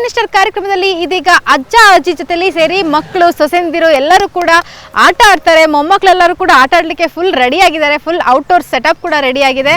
Minister ಕಾರ್ಯಕ್ರಮದಲ್ಲಿ ಇದೀಗ ಅಜ್ಜ ಅಜ್ಜಿ ಜೊತೆಲಿ ಸೇರಿ ಮಕ್ಕಳು ಸೊಸೆಂದಿರು ಎಲ್ಲರೂ ಕೂಡ ಆಟ ಆಡ್ತಾರೆ. ಮೊಮ್ಮಕ್ಕಳೆಲ್ಲರೂ ಕೂಡ ಆಟ ಆಡಲಿಕ್ಕೆ ಫುಲ್ ರೆಡಿ ಆಗಿದ್ದಾರೆ. ಫುಲ್ ಔಟ್ಡೋರ್ ಸೆಟಪ್ ಕೂಡ ರೆಡಿ ಆಗಿದೆ.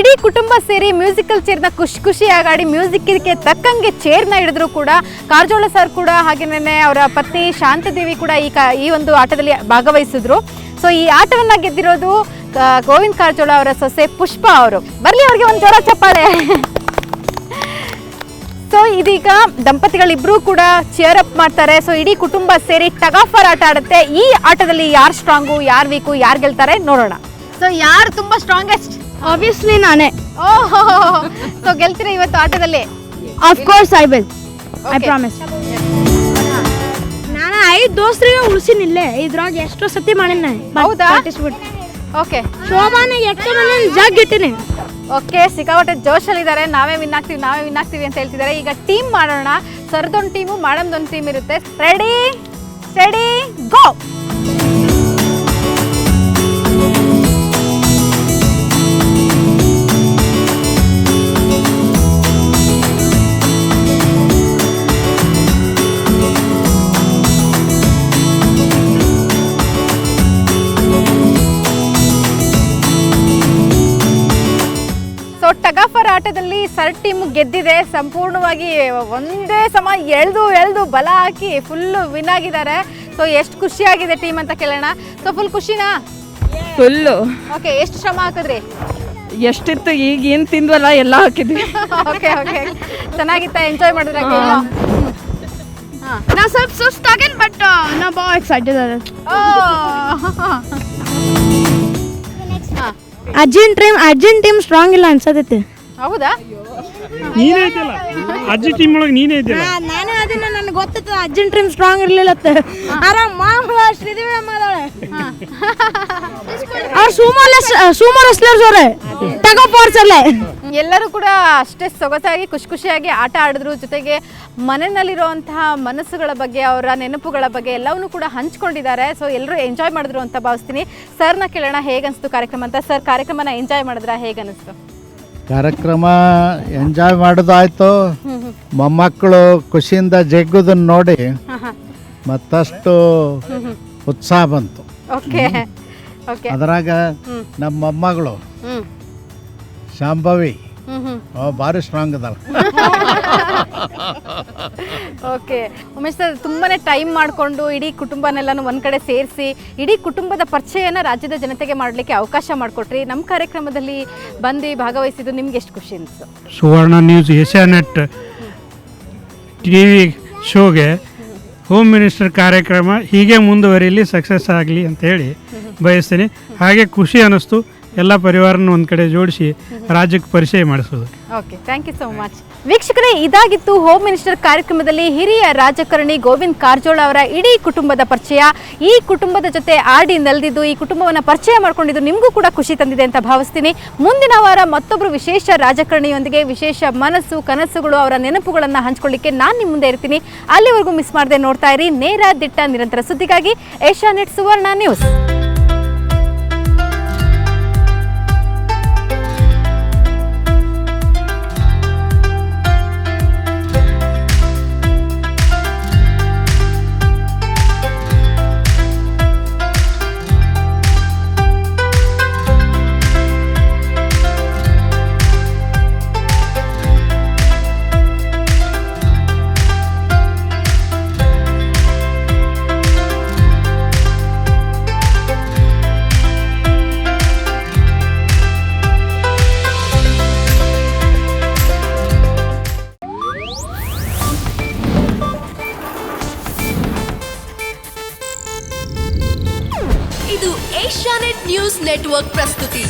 ಇಡೀ ಕುಟುಂಬ ಸೇರಿ ಮ್ಯೂಸಿಕಲ್ ಚೇರ್ನ ಖುಷಿಯಾಗಿ ಆಡಿ ಮ್ಯೂಸಿಕ್ಗೆ ತಕ್ಕಂಗೆ ಚೇರ್ನ ಹಿಡಿದ್ರು ಕೂಡ ಕಾರಜೋಳ ಸರ್ ಕೂಡ ಹಾಗೇನೇ ಅವರ ಪತ್ನಿ ಶಾಂತದೇವಿ ಕೂಡ ಈ ಒಂದು ಆಟದಲ್ಲಿ ಭಾಗವಹಿಸಿದ್ರು. ಸೊ ಈ ಆಟವನ್ನ ಗೆದ್ದಿರೋದು ಗೋವಿಂದ ಕಾರಜೋಳ ಅವರ ಸೊಸೆ ಪುಷ್ಪ ಅವರು. ಬರ್ಲಿ ಅವ್ರಿಗೆ ಒಂದು ಜೋರ ಚಪ್ಪಾಳೆ. ಸೊ ಇದೀಗ ದಂಪತಿಗಳಿಬ್ರು ಕೂಡ ಚೇರ್ ಅಪ್ ಮಾಡ್ತಾರೆ. ಸೊ ಇಡೀ ಕುಟುಂಬ ಸೇರಿ ಟಗಾಫರ್ ಆಟ ಆಡುತ್ತೆ. ಈ ಆಟದಲ್ಲಿ ಯಾರು ಸ್ಟ್ರಾಂಗು, ಯಾರು ವೀಕು, ಯಾರು ಗೆಲ್ತಾರೆ ನೋಡೋಣ. ಸೊ ಯಾರು ತುಂಬಾ ಸ್ಟ್ರಾಂಗೆಸ್ಟ್? Obviously ನಾನೇ. ಓಹ್, ಸೊ ಗೆಲ್ತೀರಾ ಇವತ್ತು ಆಟದಲ್ಲಿ? Of course I will. I promise. ನಾನು 5 ದೋಸ್ತರಿಗೆ ಉಳಿಸಿನಿಲ್ಲೇ ಇದ್ರಾಗ ಎಷ್ಟೋ ಸತಿ ಮಾಡಿನ. ಹೌದಾ? ಓಕೆ. ಶೋಭಾನೆ ಎಷ್ಟೋ ನಾನು ಜಗ್ ಇಟ್ಟಿನಿ. ಓಕೆ, ಸಿಕ್ಕಾಪಟ್ಟೆ ಜೋಶಲ್ಲಿದ್ದಾರೆ. ನಾವೇ ವಿನ್ ಆಗ್ತೀವಿ ಅಂತ ಹೇಳ್ತಿದ್ದಾರೆ. ಈಗ ಟೀಮ್ ಮಾಡೋಣ. ಸರ್ದೊಂದು ಟೀಮು, ಮಾಡಮ್ದೊಂದು ಟೀಮ್ ಇರುತ್ತೆ. Ready steady go. ಟಗಾಫರ್ ಆಟದಲ್ಲಿ ಸರ್ ಟೀಮ್ ಗೆದ್ದಿದೆ. ಸಂಪೂರ್ಣವಾಗಿ ಒಂದೇ ಸಮ ಎಳ್ದು ಬಲ ಹಾಕಿ ಫುಲ್ಲು ವಿನ್ ಆಗಿದ್ದಾರೆ. ಸೊ ಎಷ್ಟು ಖುಷಿಯಾಗಿದೆ ಟೀಮ್ ಅಂತ ಕೇಳೋಣ. ಸೊ ಫುಲ್ ಖುಷಿನಾ? ಫುಲ್ಲು. ಓಕೆ, ಎಷ್ಟು ಶ್ರಮ ಹಾಕಿದ್ರಿ? ಎಷ್ಟಿತ್ತು, ಈಗ ಏನು ತಿಂದ್ವಲ್ಲ ಎಲ್ಲ ಹಾಕಿದ್ವಿ. ಓಕೆ, ಚೆನ್ನಾಗಿತ್ತ? ಎಂಜಾಯ್ ಮಾಡಿದ್ರೆ? ನಾ ಸ್ವಲ್ಪ ಸುಸ್ತಾಗೇನು, ಬಟ್ ನಾ ಭಾಳ ಎಕ್ಸೈಟೆಡ್ ಅದ. ಅರ್ಜೆಂಟ್ ಟೀಮ್ ಸ್ಟ್ರಾಂಗ್ ಇಲ್ಲ ಅನ್ಸತೈತಿ. ಹೌದಾ? ನೀನೇ ಐತಲ್ಲ ಅಜ್ಜಿ ಟೀಮ್ ಒಳಗೆ, ನೀನೇ ಐತಲ್ಲ. ನಾನೇ ಅದನ್ನ ನನಗೆ ಗೊತ್ತಿತ್ತು ಅರ್ಜೆಂಟ್ ಟೀಮ್ ಸ್ಟ್ರಾಂಗ್ ಇರಲಿಲ್ಲ. ಆರಾಮ ಶ್ರೀದೇವಿ ಅಮ್ಮ ಅದಾಳೆ. ಅವ್ರು ಸುಮೋ ರೆಸ್ಲರ್ಸ್ ಅವರೇ, ಟಗೋ ಫೋರ್ಸ್ ಅಲ್ಲೇ. ಎಲ್ಲರೂ ಕೂಡ ಅಷ್ಟೇ ಸೊಗಸಾಗಿ ಖುಷಿಯಾಗಿ ಆಟ ಆಡಿದ್ರು. ಜೊತೆಗೆ ಮನೆಯಲ್ಲಿರುವಂತಹ ಮನಸ್ಸುಗಳ ಬಗ್ಗೆ, ಅವರ ನೆನಪುಗಳ ಬಗ್ಗೆ ಎಲ್ಲವನ್ನೂ ಕೂಡ ಹಂಚ್ಕೊಂಡಿದ್ದಾರೆ. ಸೊ ಎಲ್ಲರೂ ಎಂಜಾಯ್ ಮಾಡಿದ್ರು ಅಂತ ಭಾವಿಸ್ತೀನಿ. ಸರ್ನ ಕೇಳೋಣ ಹೇಗನ್ನಿಸ್ತು ಕಾರ್ಯಕ್ರಮ ಅಂತ. ಸರ್, ಕಾರ್ಯಕ್ರಮನ ಎಂಜಾಯ್ ಮಾಡಿದ್ರ? ಹೇಗನ್ನಿಸ್ತು ಕಾರ್ಯಕ್ರಮ? ಎಂಜಾಯ್ ಮಾಡೋದಾಯ್ತು. ಮೊಮ್ಮಕ್ಕಳು ಖುಷಿಯಿಂದ ಜಗ್ಗುದನ್ನು ನೋಡಿ ಮತ್ತಷ್ಟು ಉತ್ಸಾಹ ಬಂತು. ಓಕೆ, ಅದ್ರಾಗ ನಮ್ಮ ಮೊಮ್ಮಗಳು ಶಾಂಭವಿ ಭಾರಿ ಸ್ಟ್ರಾಂಗ್ ಅದಾಳ. ಓಕೆ, ಉಮೇಶ್ ಸರ್ ತುಂಬಾನೇ ಟೈಮ್ ಮಾಡಿಕೊಂಡು ಇಡೀ ಕುಟುಂಬನೆಲ್ಲನೂ ಒಂದ್ ಕಡೆ ಸೇರಿಸಿ ಇಡೀ ಕುಟುಂಬದ ಪರಿಚಯನ ರಾಜ್ಯದ ಜನತೆಗೆ ಮಾಡಲಿಕ್ಕೆ ಅವಕಾಶ ಮಾಡಿಕೊಟ್ರಿ. ನಮ್ಮ ಕಾರ್ಯಕ್ರಮದಲ್ಲಿ ಬಂದು ಭಾಗವಹಿಸಿದ್ದು ನಿಮ್ಗೆ ಎಷ್ಟು ಖುಷಿ ಅನಿಸ್ತು? ಸುವರ್ಣ ನ್ಯೂಸ್ ಏಷ್ಯಾನೆಟ್ ಟಿವಿ ಶೋಗೆ ಹೋಮ್ ಮಿನಿಸ್ಟರ್ ಕಾರ್ಯಕ್ರಮ ಹೀಗೆ ಮುಂದುವರಿಯಲಿ, ಸಕ್ಸಸ್ ಆಗಲಿ ಅಂತ ಹೇಳಿ ಬಯಸ್ತೀನಿ. ಹಾಗೆ ಖುಷಿ ಅನ್ನಿಸ್ತು ಎಲ್ಲ ಪರಿವಾರನ ಒಂದು ಕಡೆ ಜೋಡಿಸಿ ರಾಜ್ಯಕ್ಕೆ ಪರಿಚಯ ಮಾಡಿಸೋದು. Okay, thank you so much. ವೀಕ್ಷಕರೇ, ಇದಾಗಿತ್ತು ಹೋಮ್ ಮಿನಿಸ್ಟರ್ ಕಾರ್ಯಕ್ರಮದಲ್ಲಿ ಹಿರಿಯ ರಾಜಕಾರಣಿ ಗೋವಿಂದ ಕಾರಜೋಳ ಅವರ ಇಡೀ ಕುಟುಂಬದ ಪರಿಚಯ. ಈ ಕುಟುಂಬದ ಜೊತೆ ಆಡಿ ನಲಿದಿದ್ದು, ಈ ಕುಟುಂಬವನ್ನು ಪರಿಚಯ ಮಾಡ್ಕೊಂಡಿದ್ದು ನಿಮಗೂ ಕೂಡ ಖುಷಿ ತಂದಿದೆ ಅಂತ ಭಾವಿಸ್ತೀನಿ. ಮುಂದಿನ ವಾರ ಮತ್ತೊಬ್ಬರು ವಿಶೇಷ ರಾಜಕಾರಣಿಯೊಂದಿಗೆ ವಿಶೇಷ ಮನಸ್ಸು, ಕನಸುಗಳು, ಅವರ ನೆನಪುಗಳನ್ನು ಹಂಚ್ಕೊಳ್ಳಿಕ್ಕೆ ನಾನು ನಿಮ್ಮ ಮುಂದೆ ಇರ್ತೀನಿ. ಅಲ್ಲಿವರೆಗೂ ಮಿಸ್ ಮಾಡದೆ ನೋಡ್ತಾ ಇರಿ ನೇರ ದಿಟ್ಟ ನಿರಂತರ ಸುದ್ದಿಗಾಗಿ ಏಷ್ಯಾನೆಟ್ ಸುವರ್ಣ ನ್ಯೂಸ್. ನೆಟ್ವರ್ಕ್ ಪ್ರಸ್ತುತಿ.